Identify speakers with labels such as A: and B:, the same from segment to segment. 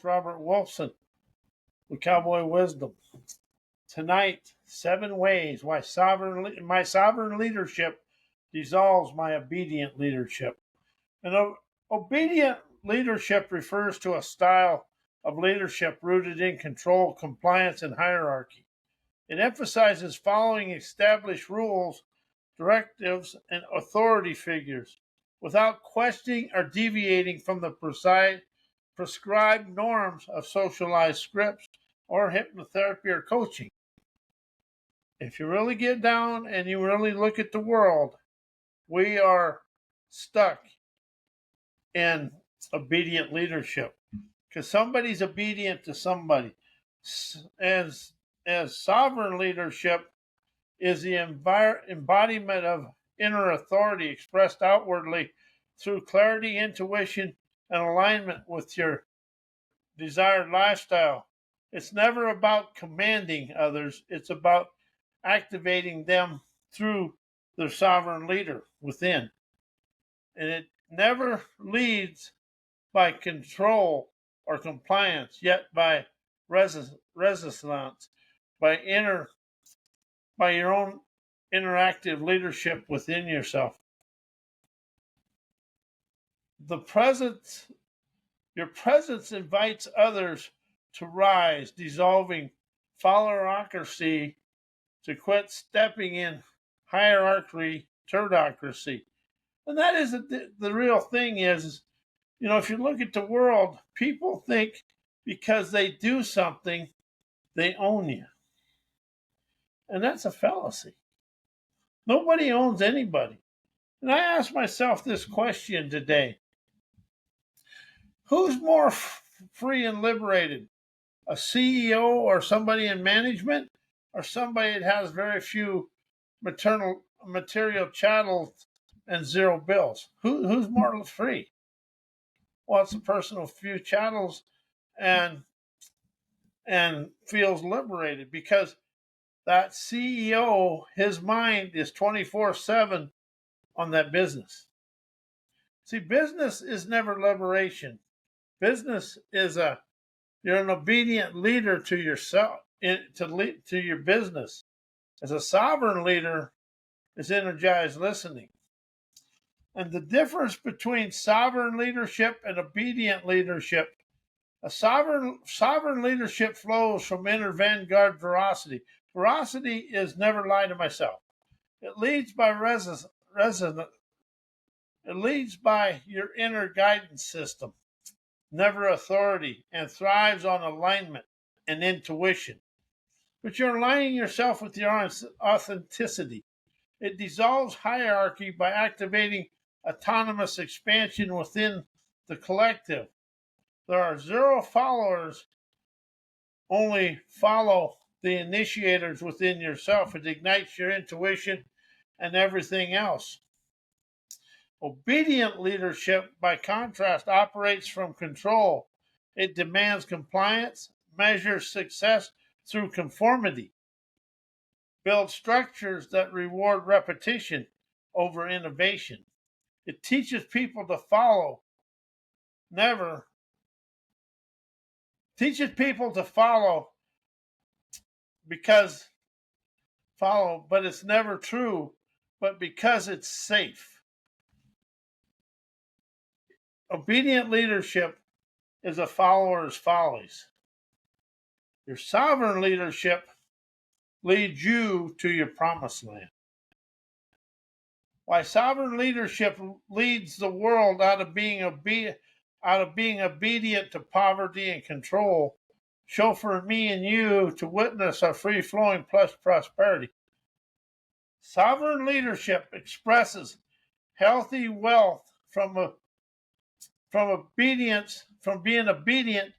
A: host, Robert Wolfson, with Cowboy Wisdom. Tonight, 7 ways why my sovereign leadership dissolves my obedient leadership. And obedient leadership refers to a style of leadership rooted in control, compliance, and hierarchy. It emphasizes following established rules, directives, and authority figures without questioning or deviating from the prescribed norms of socialized scripts or hypnotherapy or coaching. If you really get down and you really look at the world, we are stuck in obedient leadership because somebody's obedient to somebody. As sovereign leadership is the embodiment of inner authority expressed outwardly through clarity, intuition, and alignment with your desired lifestyle. It's never about commanding others. It's about activating them through their sovereign leader within. And it never leads by control or compliance, yet by resistance, by your own interactive leadership within yourself. Your presence invites others to rise, dissolving followerocracy, to quit stepping in hierarchy, turdocracy. And that is the real thing is, if you look at the world, people think because they do something, they own you. And that's a fallacy. Nobody owns anybody. And I ask myself this question today. Who's more free and liberated? A CEO or somebody in management, or somebody that has very few material chattels and zero bills? Who's more free? Well, it's a person with few chattels and feels liberated, because that CEO, his mind is 24/7 on that business. See, business is never liberation. Business is you're an obedient leader to yourself, to your business. As a sovereign leader is energized listening. And the difference between sovereign leadership and obedient leadership, a sovereign leadership flows from inner Vanguard Veracity. Veracity is never lie to myself. It leads by It leads by your inner guidance system, never authority, and thrives on alignment and intuition. But you're aligning yourself with your authenticity. It dissolves hierarchy by activating autonomous expansion within the collective. There are 0 followers, only follow the initiators within yourself. It ignites your intuition and everything else. Obedient leadership, by contrast, operates from control. It demands compliance, measures success through conformity, builds structures that reward repetition over innovation. It teaches people to follow, but it's never true, but because it's safe. Obedient leadership is a follower's follies. Your sovereign leadership leads you to your promised land. Why sovereign leadership leads the world out of being obedient to poverty and control, chauffeur me and you to witness a free-flowing plus prosperity. Sovereign leadership expresses healthy wealth from being obedient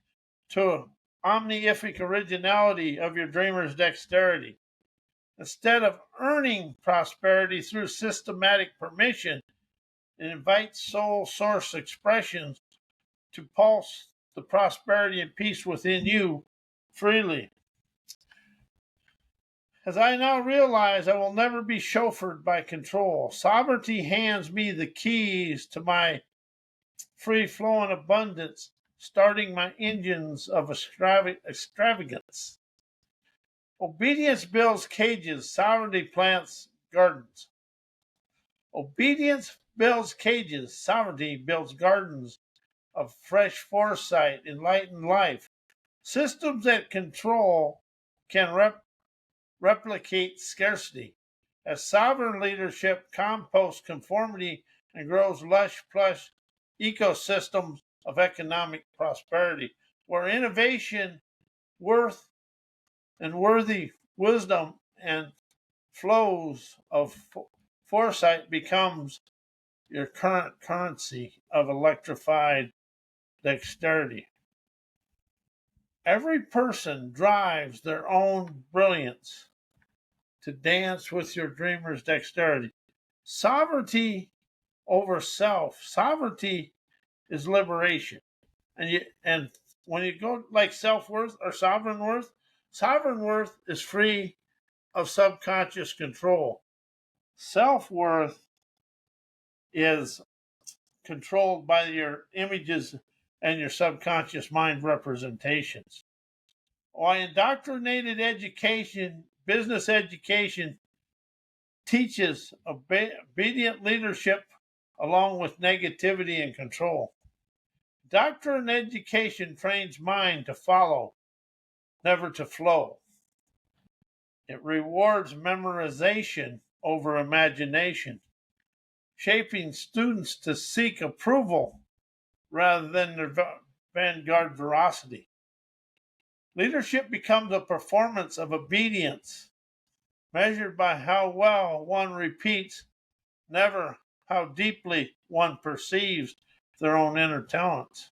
A: to omniific originality of your dreamer's dexterity. Instead of earning prosperity through systematic permission, it invites soul source expressions to pulse the prosperity and peace within you freely. As I now realize, I will never be chauffeured by control. Sovereignty hands me the keys to my free-flowing abundance, starting my engines of extravagance. Obedience builds cages, sovereignty plants gardens. Obedience builds cages, sovereignty builds gardens of fresh foresight, enlightened life. Systems that control can replicate scarcity. As sovereign leadership composts conformity and grows lush, plush ecosystems of economic prosperity, where innovation, worth, and worthy wisdom and flows of foresight becomes your current currency of electrified dexterity. Every person drives their own brilliance to dance with your dreamer's dexterity. Sovereignty over self. Sovereignty is liberation. And when you go like self-worth or sovereign worth is free of subconscious control. Self-worth is controlled by your images and your subconscious mind representations. Why indoctrinated education, business education, teaches obedient leadership along with negativity and control. Doctrine education trains mind to follow, never to flow. It rewards memorization over imagination, shaping students to seek approval rather than their Vanguard Veracity. Leadership becomes a performance of obedience, measured by how well one repeats, never how deeply one perceives their own inner talents.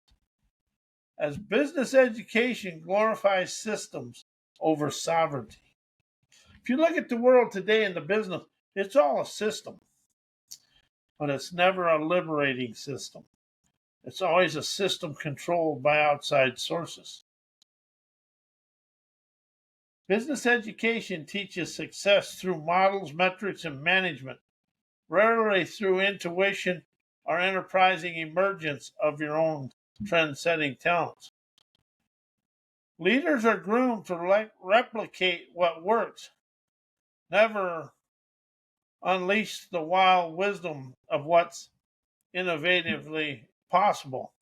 A: As business education glorifies systems over sovereignty. If you look at the world today in the business, it's all a system, but it's never a liberating system. It's always a system controlled by outside sources. Business education teaches success through models, metrics, and management, rarely through intuition or enterprising emergence of your own trend-setting talents. Leaders are groomed to replicate what works, never unleash the wild wisdom of what's innovatively possible.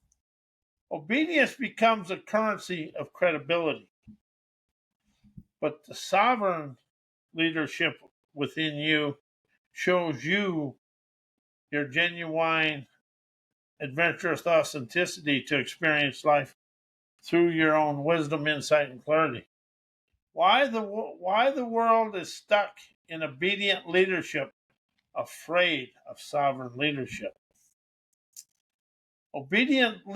A: Obedience becomes a currency of credibility, but the sovereign leadership within you shows you your genuine, adventurous authenticity to experience life through your own wisdom, insight, and clarity. Why the world is stuck in obedient leadership, afraid of sovereign leadership. Obedient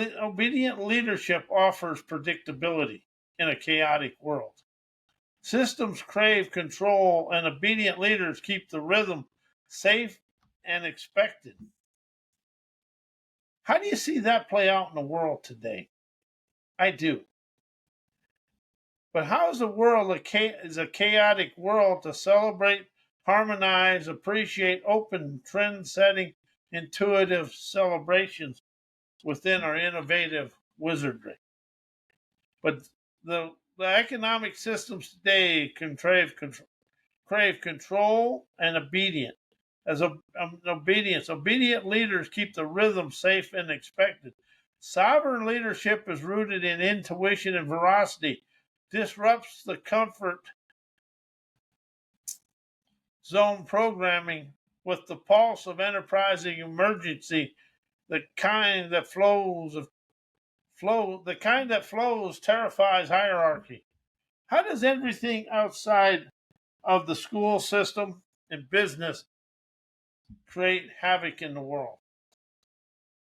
A: leadership offers predictability in a chaotic world. Systems crave control, and obedient leaders keep the rhythm safe and expected. How do you see that play out in the world today? I do. But how is the world is a chaotic world to celebrate, harmonize, appreciate open, trend-setting, intuitive celebrations within our innovative wizardry? But the economic systems today can crave control and obedience. Obedient leaders keep the rhythm safe and expected. Sovereign leadership is rooted in intuition and veracity, disrupts the comfort zone programming with the pulse of enterprising emergency, the kind that flows terrifies hierarchy. How does everything outside of the school system and business create havoc in the world?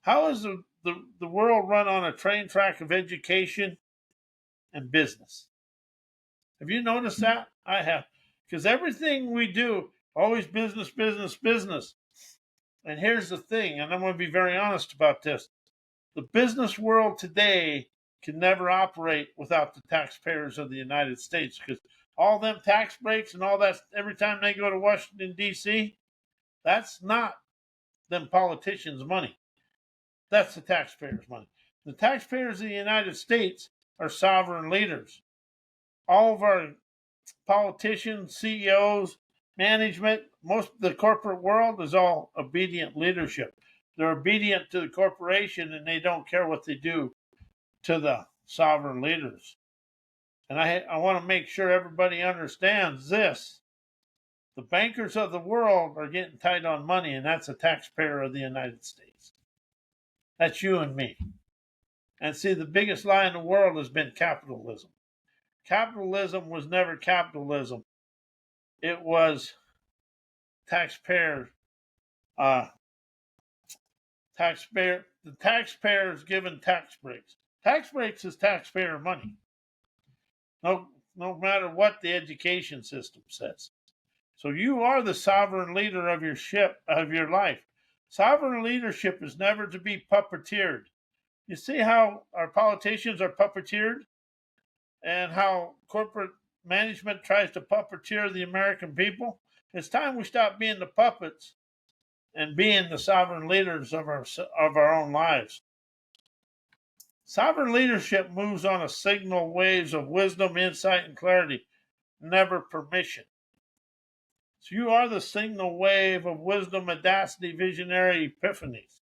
A: How is the world run on a train track of education and business? Have you noticed that? I have. Because everything we do, always business, business, business. And here's the thing, and I'm going to be very honest about this. The business world today can never operate without the taxpayers of the United States, because all them tax breaks and all that, every time they go to Washington, D.C., that's not them politicians' money. That's the taxpayers' money. The taxpayers of the United States are sovereign leaders. All of our politicians, CEOs, management, most of the corporate world is all obedient leadership. They're obedient to the corporation and they don't care what they do to the sovereign leaders. And I want to make sure everybody understands this. The bankers of the world are getting tight on money, and that's a taxpayer of the United States. That's you and me. And see, the biggest lie in the world has been capitalism. Capitalism was never capitalism. It was taxpayers, the taxpayers given tax breaks. Tax breaks is taxpayer money. No matter what the education system says. So you are the sovereign leader of your life. Sovereign leadership is never to be puppeteered. You see how our politicians are puppeteered and how corporate management tries to puppeteer the American people? It's time we stop being the puppets and being the sovereign leaders of our own lives. Sovereign leadership moves on a signal waves of wisdom, insight, and clarity, never permission. So you are the signal wave of wisdom, audacity, visionary epiphanies.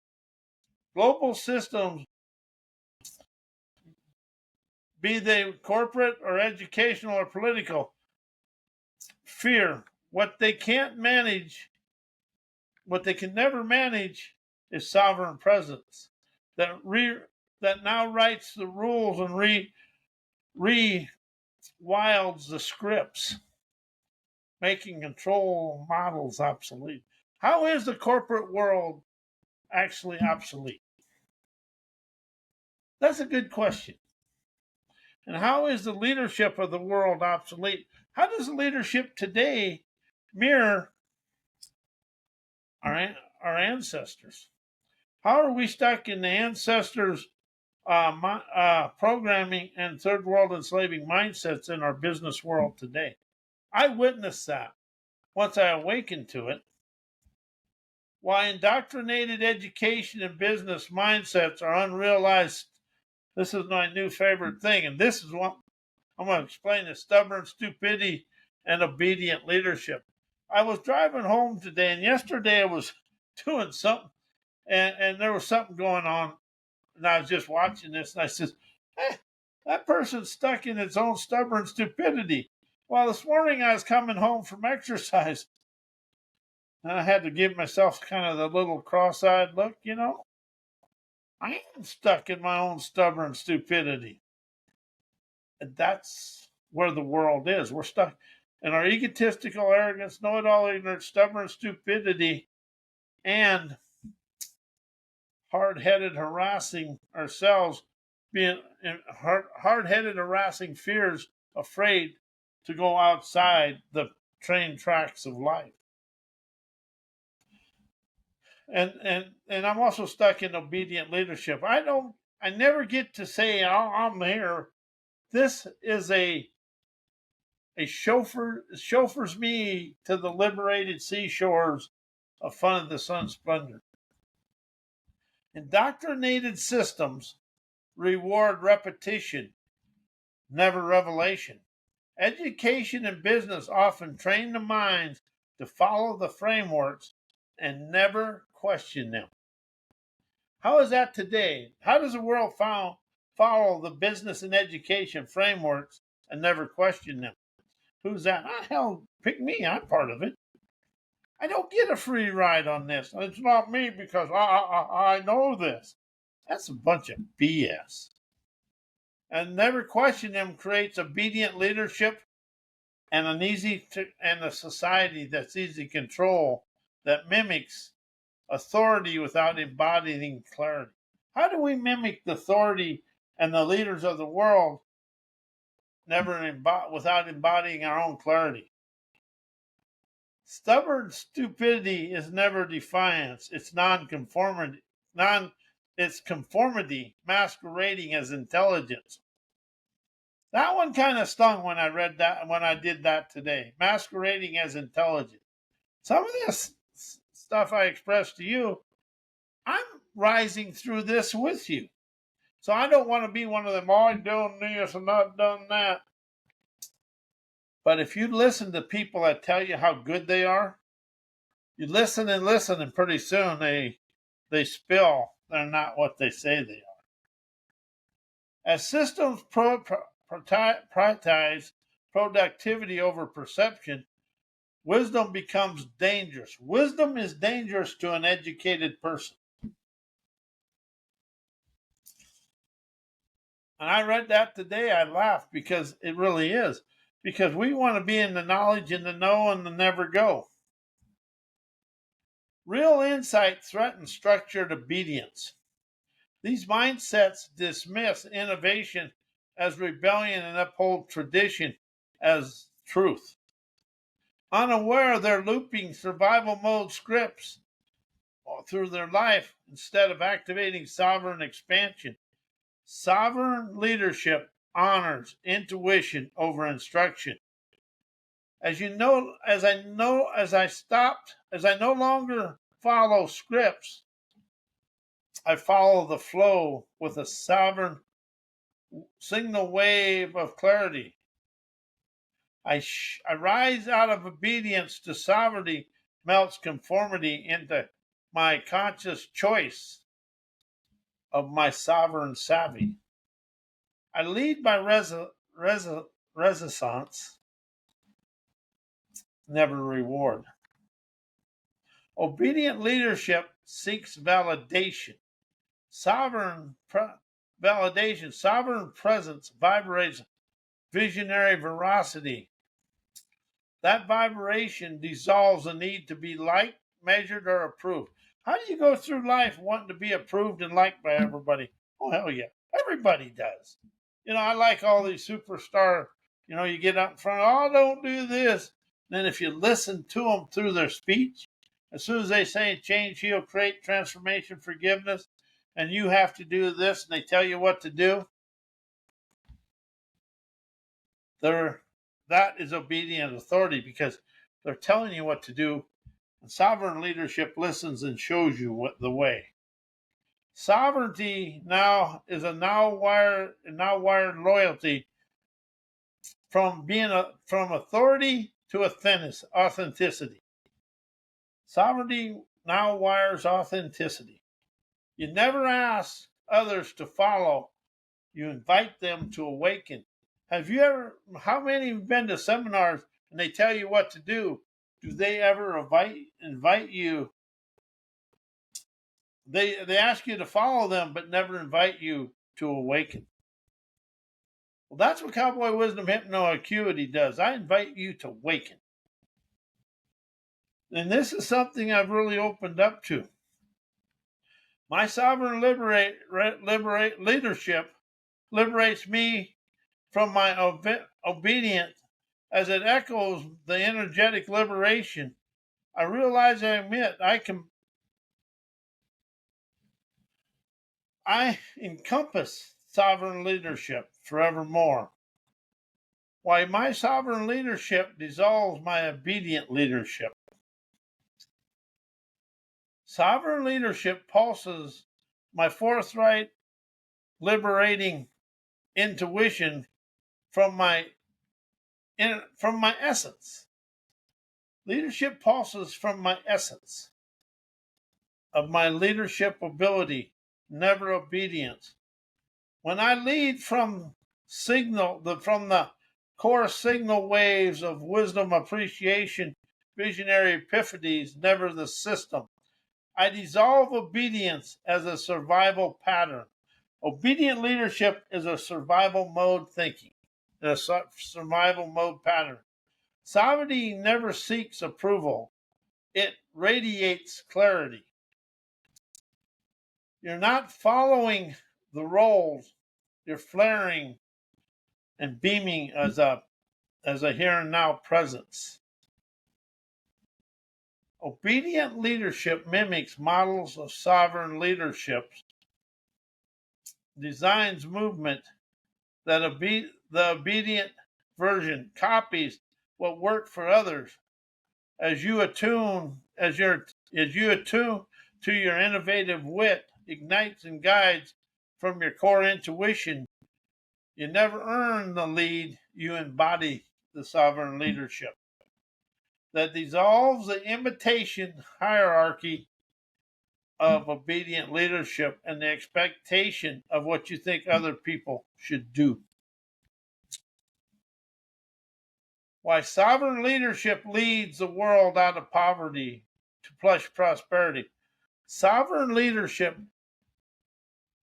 A: Global systems, be they corporate or educational or political, fear what they can't manage. What they can never manage is sovereign presence that now writes the rules and rewilds the scripts, making control models obsolete. How is the corporate world actually obsolete? That's a good question. And how is the leadership of the world obsolete? How does the leadership today mirror our ancestors? How are we stuck in the ancestors' programming and third world enslaving mindsets in our business world today? I witnessed that once I awakened to it. Why indoctrinated education and business mindsets are unrealized. This is my new favorite thing, and this is what I'm going to explain: is stubborn stupidity and obedient leadership. I was driving home today, and yesterday I was doing something, and there was something going on, and I was just watching this, and I said, that person's stuck in its own stubborn stupidity. Well, this morning I was coming home from exercise, and I had to give myself kind of the little cross-eyed look, I am stuck in my own stubborn stupidity. And that's where the world is. We're stuck in our egotistical arrogance, know-it-all ignorance, stubborn stupidity, and hard-headed harassing ourselves, being hard-headed harassing fears, afraid to go outside the train tracks of life. And I'm also stuck in obedient leadership. I never get to say, I'm here. This is a chauffeurs me to the liberated seashores of fun of the sun splendor. Indoctrinated systems reward repetition, never revelation. Education and business often train the minds to follow the frameworks and never question them. How is that today? How does the world follow the business and education frameworks and never question them? Who's that? Hell, pick me. I'm part of it. I don't get a free ride on this. It's not me because I know this. That's a bunch of BS. And never question them creates obedient leadership and a society that's easy to control, that mimics authority without embodying clarity. How do we mimic the authority and the leaders of the world without embodying our own clarity? Stubborn stupidity is never defiance. It's non-conformity. It's conformity masquerading as intelligence. That one kind of stung when I read that, when I did that today. Masquerading as intelligence. Some of this stuff I expressed to you, I'm rising through this with you. So I don't want to be one of them, oh, I'm doing this and not done that. But if you listen to people that tell you how good they are, you listen, and pretty soon they spill. They're not what they say they are. As systems prioritize productivity over perception, wisdom becomes dangerous. Wisdom is dangerous to an educated person. And I read that today. I laughed because it really is. Because we want to be in the knowledge and the know and the never go. Real insight threatens structured obedience. These mindsets dismiss innovation as rebellion and uphold tradition as truth. Unaware, they're looping survival mode scripts through their life instead of activating sovereign expansion. Sovereign leadership honors intuition over instruction. As you know, as I no longer follow scripts, I follow the flow with a sovereign signal wave of clarity. I rise out of obedience to sovereignty, melts conformity into my conscious choice of my sovereign savvy. I lead by resistance, never reward. Obedient leadership seeks validation. Validation, sovereign presence vibrates visionary veracity. That vibration dissolves the need to be liked, measured, or approved. How do you go through life wanting to be approved and liked by everybody? Oh, hell yeah. Everybody does. I like all these superstar, you get up in front, oh, don't do this. And then if you listen to them through their speech, as soon as they say change, heal, create, transformation, forgiveness, and you have to do this, and they tell you what to do, that is obedient authority because they're telling you what to do. And sovereign leadership listens and shows you the way. Sovereignty now is a now wired loyalty from authority to authenticity. Sovereignty now wires authenticity. You never ask others to follow, you invite them to awaken. How many have been to seminars and they tell you what to do? Do they ever invite you? They ask you to follow them, but never invite you to awaken. Well, that's what Cowboy Wisdom Hypno-Acuity does. I invite you to awaken. And this is something I've really opened up to. My sovereign leadership liberates me from my obedience as it echoes the energetic liberation. I realize I encompass sovereign leadership forevermore. Why my sovereign leadership dissolves my obedient leadership. Sovereign leadership pulses my forthright, liberating intuition from my essence. Leadership pulses from my essence of my leadership ability, never obedience. When I lead from the core signal waves of wisdom, appreciation, visionary epiphanies, never the system, I dissolve obedience as a survival pattern. Obedient leadership is a survival mode thinking, a survival mode pattern. Sovereignty never seeks approval. It radiates clarity. You're not following the roles. You're flaring and beaming as a here and now presence. Obedient leadership mimics models of sovereign leadership, designs movement that the obedient version copies what worked for others. As you attune to your innovative wit, ignites and guides from your core intuition. You never earn the lead, you embody the sovereign leadership that dissolves the imitation hierarchy of obedient leadership and the expectation of what you think other people should do. Why sovereign leadership leads the world out of poverty to plush prosperity. Sovereign leadership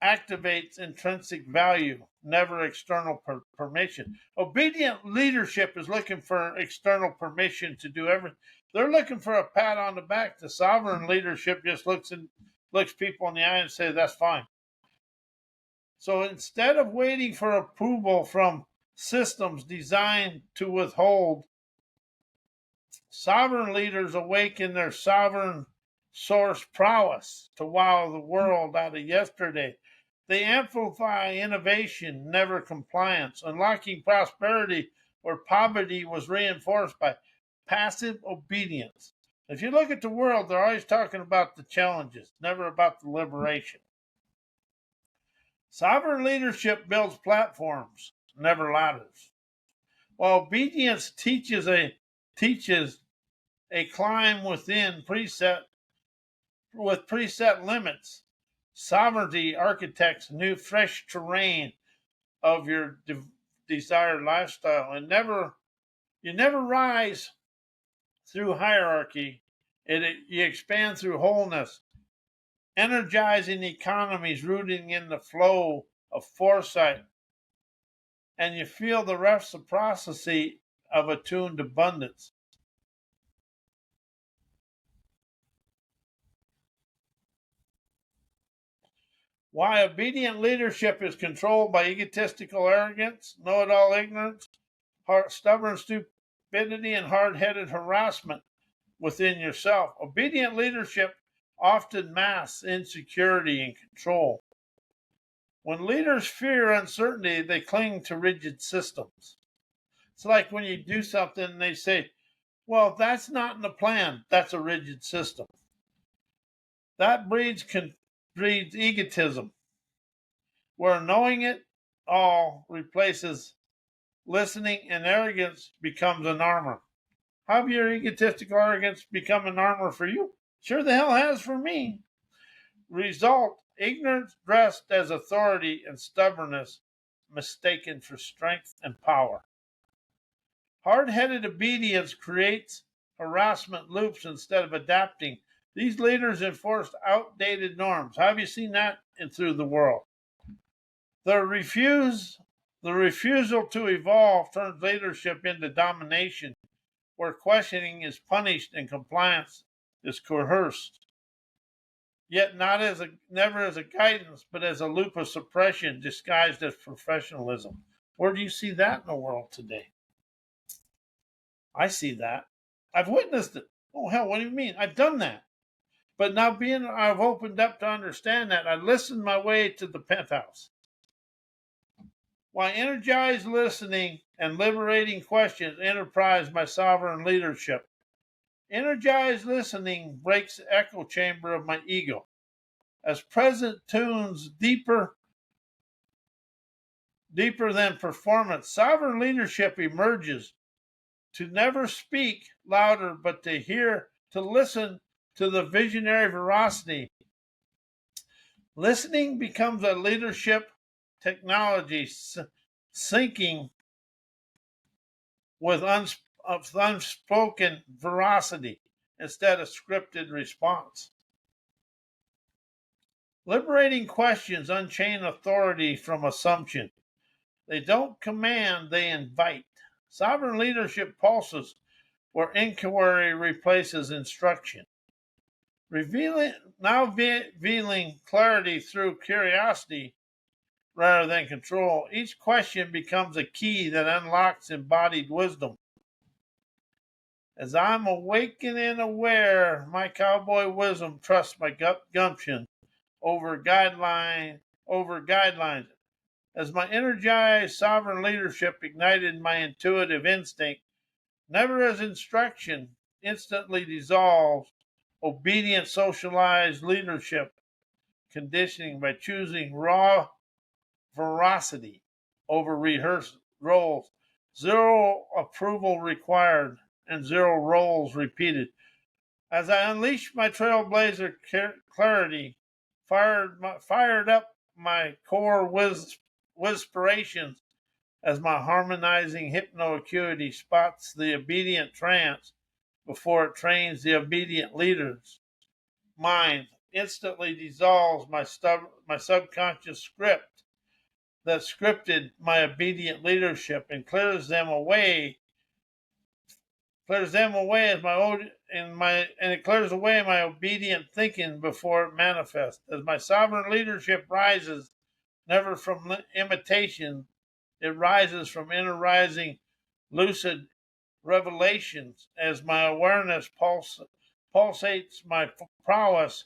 A: activates intrinsic value, never external permission. Obedient leadership is looking for external permission to do everything. They're looking for a pat on the back. The sovereign leadership just looks people in the eye and says, that's fine. So instead of waiting for approval from systems designed to withhold, sovereign leaders awaken their sovereign source prowess to wow the world out of yesterday. They amplify innovation, never compliance, unlocking prosperity where poverty was reinforced by passive obedience. If you look at the world, they're always talking about the challenges, never about the liberation. Sovereign leadership builds platforms, never ladders. While obedience teaches a climb within preset limits, sovereignty architects new fresh terrain of your desired lifestyle. And you never rise through hierarchy. You expand through wholeness, energizing economies rooting in the flow of foresight. And you feel the reciprocity of attuned abundance. Why obedient leadership is controlled by egotistical arrogance, know-it-all ignorance, stubborn stupidity, and hard-headed harassment within yourself. Obedient leadership often masks insecurity and control. When leaders fear uncertainty, they cling to rigid systems. It's like when you do something and they say, well, that's not in the plan. That's a rigid system. That breeds egotism, where knowing it all replaces listening, and arrogance becomes an armor. Have your egotistical arrogance become an armor for you? Sure the hell has for me. Result, ignorance dressed as authority and stubbornness mistaken for strength and power. Hard-headed obedience creates harassment loops instead of adapting. These leaders enforced outdated norms. Have you seen that through the world? The refusal to evolve turns leadership into domination, where questioning is punished and compliance is coerced. Yet never as a guidance, but as a loop of suppression disguised as professionalism. Where do you see that in the world today? I see that. I've witnessed it. Oh hell, what do you mean? I've done that. But now I've opened up to understand that, I listened my way to the penthouse. Why energized listening and liberating questions enterprise my sovereign leadership. Energized listening breaks the echo chamber of my ego. As present tunes deeper than performance, sovereign leadership emerges to never speak louder, but to listen to the visionary veracity. Listening becomes a leadership technology, syncing with unspoken veracity instead of scripted response. Liberating questions unchain authority from assumption. They don't command, they invite. Sovereign leadership pulses where inquiry replaces instruction. Revealing clarity through curiosity rather than control. Each question becomes a key that unlocks embodied wisdom. As I'm awakening aware, my cowboy wisdom trusts my gumption over guidelines. As my energized sovereign leadership ignited my intuitive instinct, never as instruction, instantly dissolves obedient socialized leadership conditioning by choosing raw veracity over rehearsed roles. Zero approval required and zero roles repeated. As I unleashed my trailblazer clarity, fired up my core whisperations as my harmonizing hypnoacuity spots the obedient trance before it trains the obedient leader's mind, instantly dissolves my subconscious script that scripted my obedient leadership and clears them away as and it clears away my obedient thinking before it manifests. As my sovereign leadership rises, never from imitation, it rises from inner rising lucid revelations as my awareness pulsates my prowess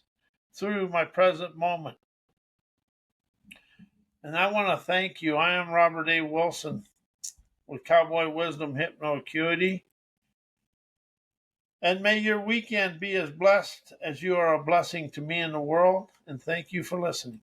A: through my present moment. And I want to thank you. I am Robert A. Wilson with Cowboy Wisdom Hypnoacuity. And may your weekend be as blessed as you are a blessing to me and the world. And thank you for listening.